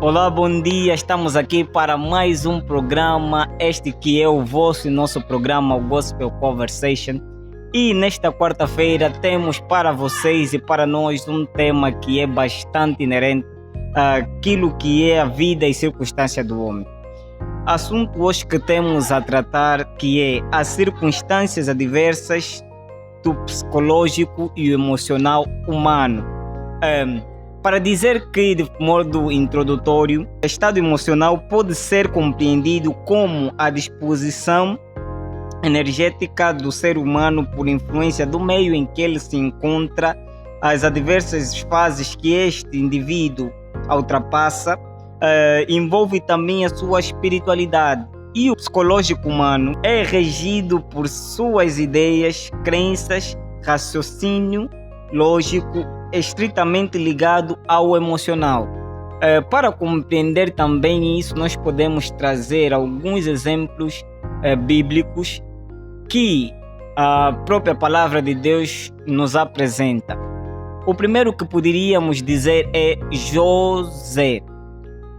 Olá, bom dia. Estamos aqui para mais um programa, este que é o vosso e nosso programa, o Gospel Conversation. E nesta quarta-feira temos para vocês e para nós um tema que é bastante inerente àquilo que é a vida e circunstância do homem. Assunto hoje que temos a tratar que é as circunstâncias adversas do psicológico e emocional humano. Para dizer que, de modo introdutório, o estado emocional pode ser compreendido como a disposição energética do ser humano por influência do meio em que ele se encontra, as adversas fases que este indivíduo ultrapassa, envolve também a sua espiritualidade. E o psicológico humano é regido por suas ideias, crenças, raciocínio lógico estritamente ligado ao emocional. Para compreender também isso, nós podemos trazer alguns exemplos bíblicos que a própria palavra de Deus nos apresenta. O primeiro que poderíamos dizer é José.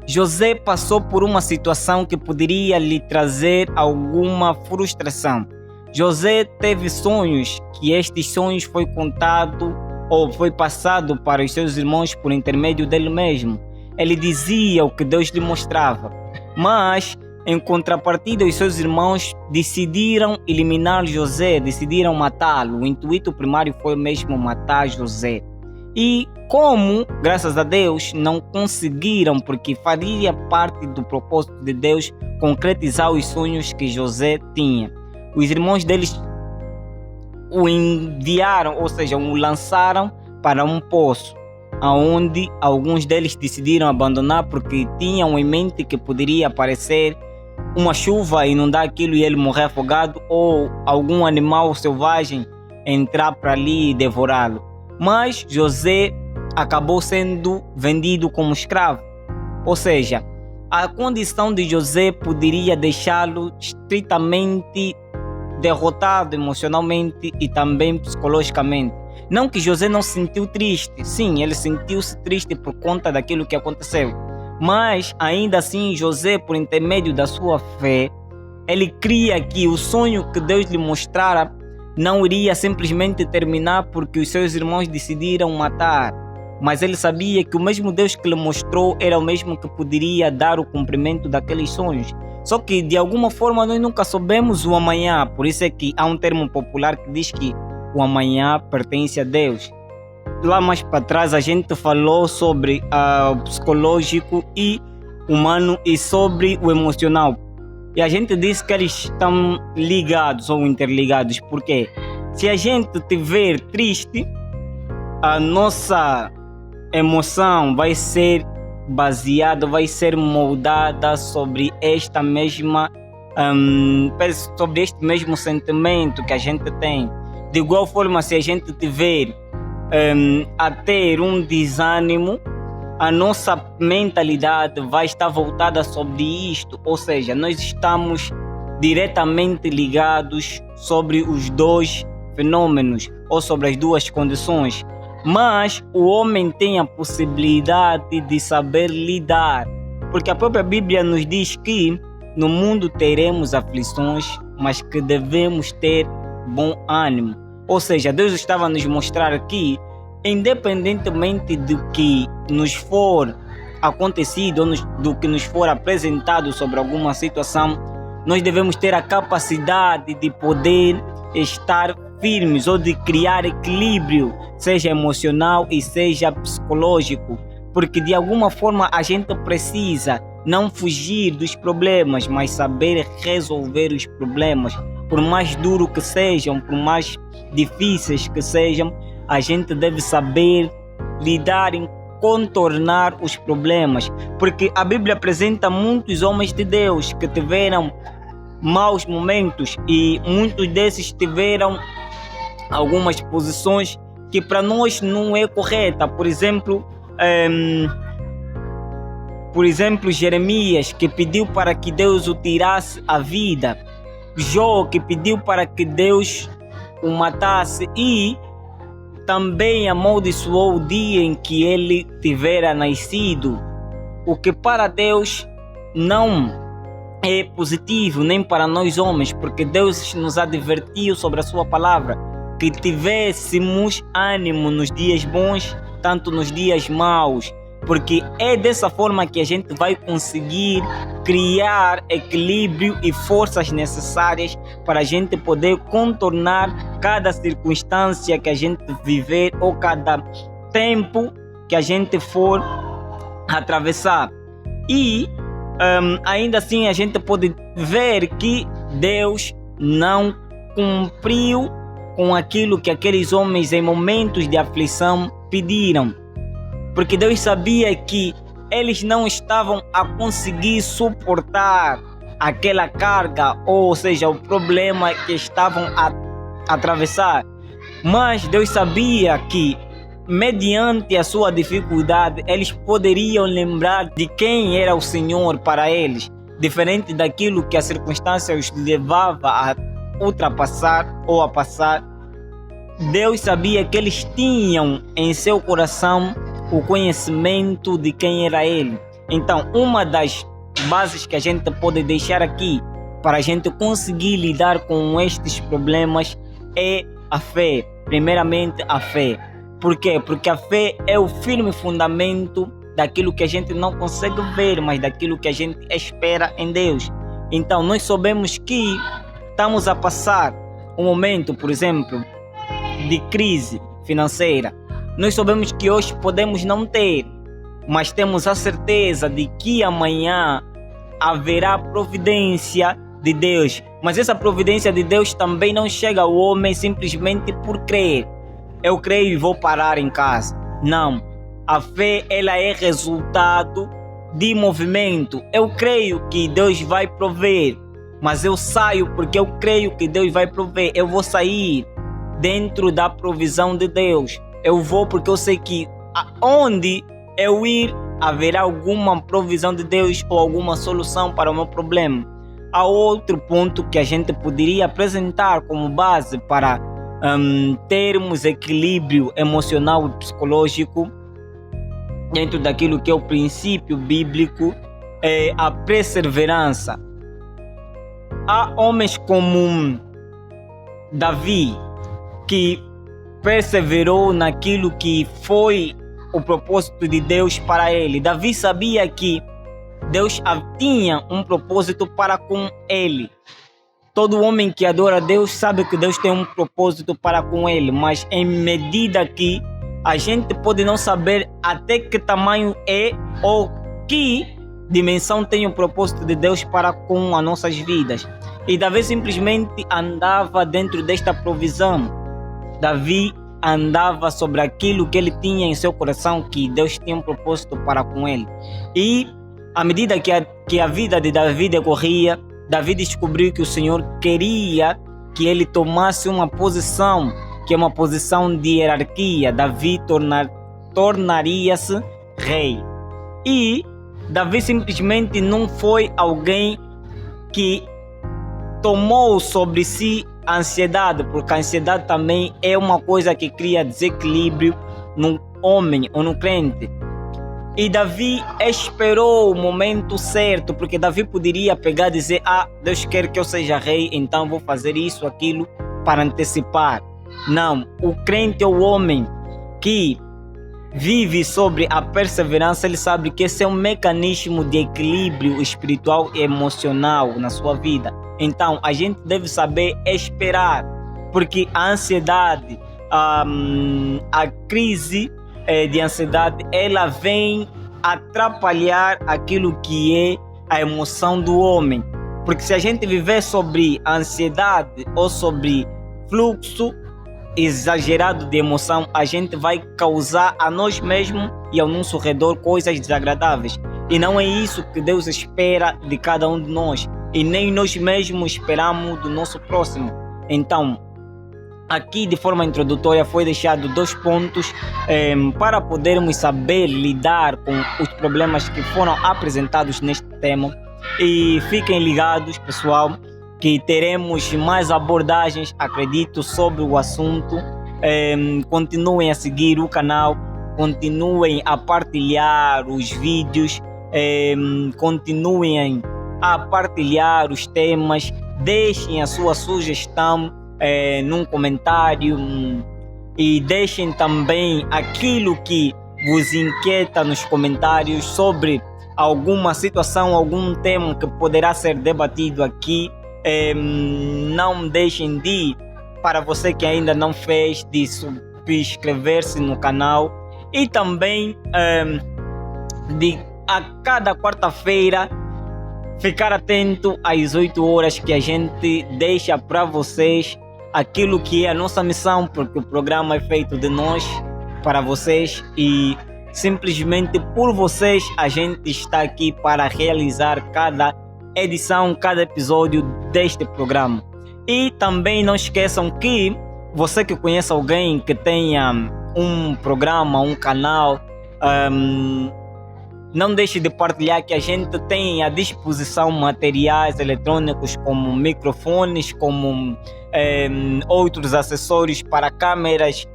José passou por uma situação que poderia lhe trazer alguma frustração. José teve sonhos, que estes sonhos foi contado ou foi passado para os seus irmãos por intermédio dele mesmo. Ele dizia o que Deus lhe mostrava, mas em contrapartida os seus irmãos decidiram eliminar José, decidiram matá-lo. O intuito primário foi mesmo matar José. E como, graças a Deus, não conseguiram, porque faria parte do propósito de Deus concretizar os sonhos que José tinha. Os irmãos deles o enviaram, ou seja, o lançaram para um poço, onde alguns deles decidiram abandonar porque tinham em mente que poderia aparecer uma chuva, inundar aquilo e ele morrer afogado, ou algum animal selvagem entrar para ali e devorá-lo. Mas José acabou sendo vendido como escravo, ou seja, a condição de José poderia deixá-lo estritamente derrotado emocionalmente e também psicologicamente. Não que José não se sentiu triste, sim, ele sentiu-se triste por conta daquilo que aconteceu, mas ainda assim José, por intermédio da sua fé, ele cria que o sonho que Deus lhe mostrara não iria simplesmente terminar porque os seus irmãos decidiram matar, mas ele sabia que o mesmo Deus que lhe mostrou era o mesmo que poderia dar o cumprimento daqueles sonhos. Só que de alguma forma nós nunca soubemos o amanhã, por isso é que há um termo popular que diz que o amanhã pertence a Deus. Lá mais para trás a gente falou sobre o psicológico e humano e sobre o emocional. E a gente disse que eles estão ligados ou interligados, porque se a gente estiver triste, a nossa emoção vai ser baseada, vai ser moldada sobre esta mesma sobre este mesmo sentimento que a gente tem. De igual forma, se a gente tiver a ter um desânimo, a nossa mentalidade vai estar voltada sobre isto, ou seja, nós estamos diretamente ligados sobre os dois fenômenos ou sobre as duas condições. Mas o homem tem a possibilidade de saber lidar, porque a própria Bíblia nos diz que no mundo teremos aflições, mas que devemos ter bom ânimo. Ou seja, Deus estava a nos mostrar que, independentemente do que nos for acontecido ou do que nos for apresentado sobre alguma situação, nós devemos ter a capacidade de poder estar firmes ou de criar equilíbrio, seja emocional e seja psicológico, porque de alguma forma a gente precisa não fugir dos problemas, mas saber resolver os problemas, por mais duro que sejam, por mais difíceis que sejam, a gente deve saber lidar em contornar os problemas, porque a Bíblia apresenta muitos homens de Deus que tiveram maus momentos e muitos desses tiveram algumas posições que para nós não é correta. Por exemplo, Jeremias, que pediu para que Deus o tirasse a vida, Jó, que pediu para que Deus o matasse e também amaldiçoou o dia em que ele tivera nascido. o que para Deus não é positivo, nem para nós homens, porque Deus nos advertiu sobre a sua palavra, que tivéssemos ânimo nos dias bons, tanto nos dias maus, porque é dessa forma que a gente vai conseguir criar equilíbrio e forças necessárias para a gente poder contornar cada circunstância que a gente viver ou cada tempo que a gente for atravessar. E ainda assim a gente pode ver que Deus não cumpriu com aquilo que aqueles homens em momentos de aflição pediram, porque Deus sabia que eles não estavam a conseguir suportar aquela carga, ou seja, o problema que estavam a atravessar. Mas Deus sabia que, mediante a sua dificuldade, eles poderiam lembrar de quem era o Senhor para eles, diferente daquilo que a circunstância os levava a ultrapassar ou a passar. Deus sabia que eles tinham em seu coração o conhecimento de quem era Ele. Então, uma das bases que a gente pode deixar aqui para a gente conseguir lidar com estes problemas é a fé. Primeiramente, a fé. Por quê? Porque a fé é o firme fundamento daquilo que a gente não consegue ver, mas daquilo que a gente espera em Deus. Então, nós sabemos que estamos a passar um momento, por exemplo, de crise financeira. Nós sabemos que hoje podemos não ter, mas temos a certeza de que amanhã haverá providência de Deus. Mas essa providência de Deus também não chega ao homem simplesmente por crer. Eu creio e vou parar em casa. Não. A fé, ela é resultado de movimento. Eu creio que Deus vai prover, mas eu saio porque eu creio que Deus vai prover. Eu vou sair dentro da provisão de Deus. Eu vou porque eu sei que aonde eu ir haverá alguma provisão de Deus ou alguma solução para o meu problema. Há outro ponto que a gente poderia apresentar como base para termos equilíbrio emocional e psicológico dentro daquilo que é o princípio bíblico, é a perseverança. Há homens como Davi, que perseverou naquilo que foi o propósito de Deus para ele. Davi sabia que Deus tinha um propósito para com ele. Todo homem que adora a Deus sabe que Deus tem um propósito para com ele, mas em medida que a gente pode não saber até que tamanho é ou que dimensão tem o propósito de Deus para com as nossas vidas. E Davi simplesmente andava dentro desta provisão. Davi andava sobre aquilo que ele tinha em seu coração, que Deus tinha um propósito para com ele. E à medida que a vida de Davi decorria, Davi descobriu que o Senhor queria que ele tomasse uma posição, que é uma posição de hierarquia. Davi tornaria-se rei. E Davi simplesmente não foi alguém que tomou sobre si a ansiedade, porque a ansiedade também é uma coisa que cria desequilíbrio no homem ou no crente. E Davi esperou o momento certo, porque Davi poderia pegar e dizer: Deus quer que eu seja rei, então vou fazer isso, aquilo, para antecipar. Não, o crente ou o homem que vive sobre a perseverança, ele sabe que esse é um mecanismo de equilíbrio espiritual e emocional na sua vida. Então, a gente deve saber esperar, porque a ansiedade, a crise de ansiedade, ela vem atrapalhar aquilo que é a emoção do homem. Porque se a gente viver sobre a ansiedade ou sobre fluxo exagerado de emoção, a gente vai causar a nós mesmos e ao nosso redor coisas desagradáveis. E não é isso que Deus espera de cada um de nós. E nem nós mesmos esperamos do nosso próximo. Então, aqui de forma introdutória foi deixado 2 pontos para podermos saber lidar com os problemas que foram apresentados neste tema. E fiquem ligados, pessoal, que teremos mais abordagens, acredito, sobre o assunto. Continuem a seguir o canal, continuem a partilhar os vídeos, continuem a partilhar os temas, deixem a sua sugestão num comentário e deixem também aquilo que vos inquieta nos comentários sobre alguma situação, algum tema que poderá ser debatido aqui. Não deixem de, para você que ainda não fez, de subscrever-se no canal e também de a cada quarta-feira ficar atento às 8 horas que a gente deixa para vocês aquilo que é a nossa missão, porque o programa é feito de nós para vocês e simplesmente por vocês a gente está aqui para realizar cada edição, cada episódio deste programa. E também não esqueçam que você que conhece alguém que tenha um programa, um canal, não deixe de partilhar, que a gente tem à disposição materiais eletrônicos como microfones, como outros acessórios para câmeras.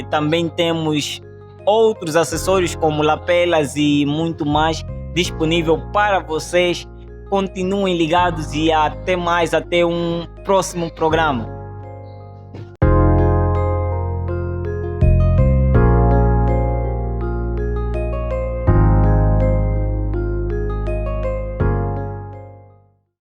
Também temos outros acessórios como lapelas e muito mais disponível para vocês. Continuem ligados e até mais, até um próximo programa.